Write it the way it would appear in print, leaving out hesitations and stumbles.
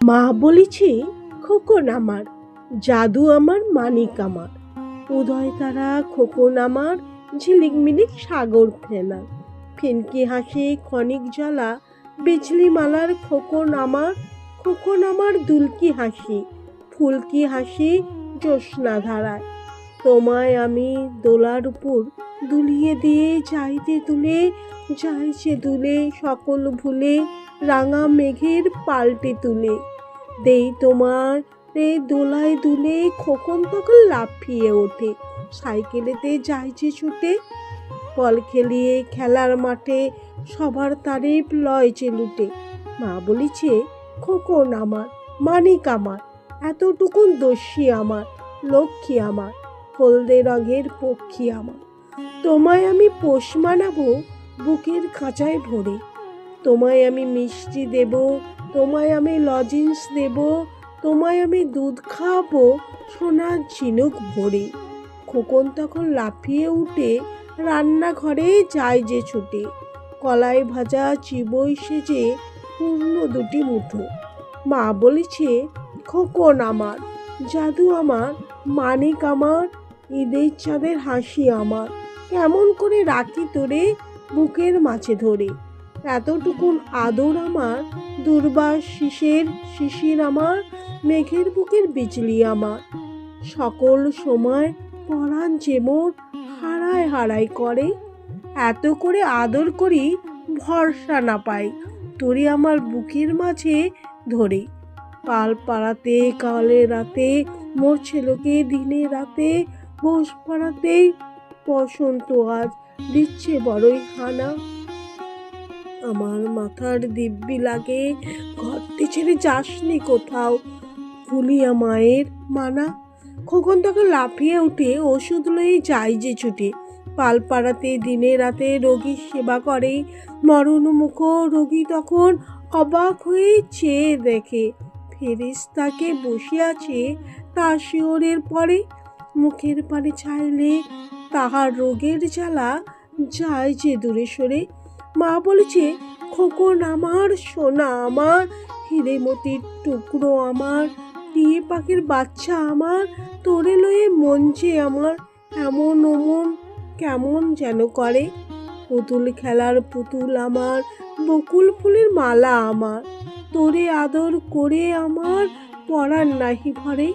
মা বলিছে, খোকন আমার, জাদু আমার, মানিক আমার, উদয় তারা খোকন আমার, ঝিলিকমিলিক সাগর ফেনা, ফিনকি হাসি ক্ষণিক জ্বালা, বিজলি মালার খোকন আমার দুলকি হাসি, ফুলকি হাসি জ্যোৎস্না ধারায়। তোমায় আমি দোলার উপর দুলিয়ে দিয়ে যাইছে দুলে সকল ভুলে, রাঙা মেঘের পাল্টে তুলে দেই তোমার দোলায় দুলে। খোকন তখন লাফিয়ে ওঠে, সাইকেলেতে যাইছে ছুটে, বল খেলিয়ে খেলার মাঠে সবার তারিফ লয়ছে লুটে। মা বলিছে, খোকন আমার, মানিক আমার, এতটুকুন দস্যি আমার, লক্ষ্মী আমার, হলদে রঙের পক্ষী আমার। তোমায় আমি পোষ মানাবো বুকের খাঁচায় ভরে, তোমায় আমি মিষ্টি দেব, তোমায় আমি লজেন্স দেব, তোমায় আমি দুধ খাওয়াবো সোনার ঝিনুক ভরে। খোকন তখন লাফিয়ে উঠে রান্নাঘরে যায় যে ছুটে, কলাই ভাজা চিবই সেজে পূর্ণ দুটি মুঠো। মা বলেছে, খোকন আমার, জাদু আমার, মানিক আমার, ঈদের চাঁদের হাসি আমার, কেমন করে রাখি তোরে বুকের মাঝে ধরে। এতটুকুন আদর আমার, দুর্বার শিশির আমার, মেঘের বুকের বিজলি আমার, সকল সময় পরাণ যে মোর হারায় হারায় করে। এত করে আদর করি ভরসা না পাই তোরে আমার বুকের মাঝে ধরে। পাল পাড়াতে কালে রাতে মোর ছেলেকে দিনে রাতে, বোস পাড়াতে বসন্ত আজ দিচ্ছে বড়ই হানা। আমার মাথার দিব্যি লাগে, ঘরটি ছেড়ে যাসনি কোথাও, ভুলিয়া মায়ের মানা। খোকন তখন লাফিয়ে উঠে ওষুধ লয়ে যায় যে ছুটে, পাল পাড়াতে দিনে রাতে রোগীর সেবা করে। মরণমুখ রোগী তখন অবাক হয়ে চেয়ে দেখে, ফেরেশতাকে বসে আছে তার শিয়রের পরে, মুখের পানে চাইলে তাহার রোগের জ্বালা যায় যে দূরে সরে। মা বলেছে, খোকন আমার, সোনা আমার, হিরে মতির টুকরো আমার, টিয়ে পাখির বাচ্চা আমার, তোরে লয়ে মন যে আমার এমন ওমন কেমন যেন করে। পুতুল খেলার পুতুল আমার, বকুল ফুলের মালা আমার, তোরে আদর করে আমার পরাণ নাহি ভরে।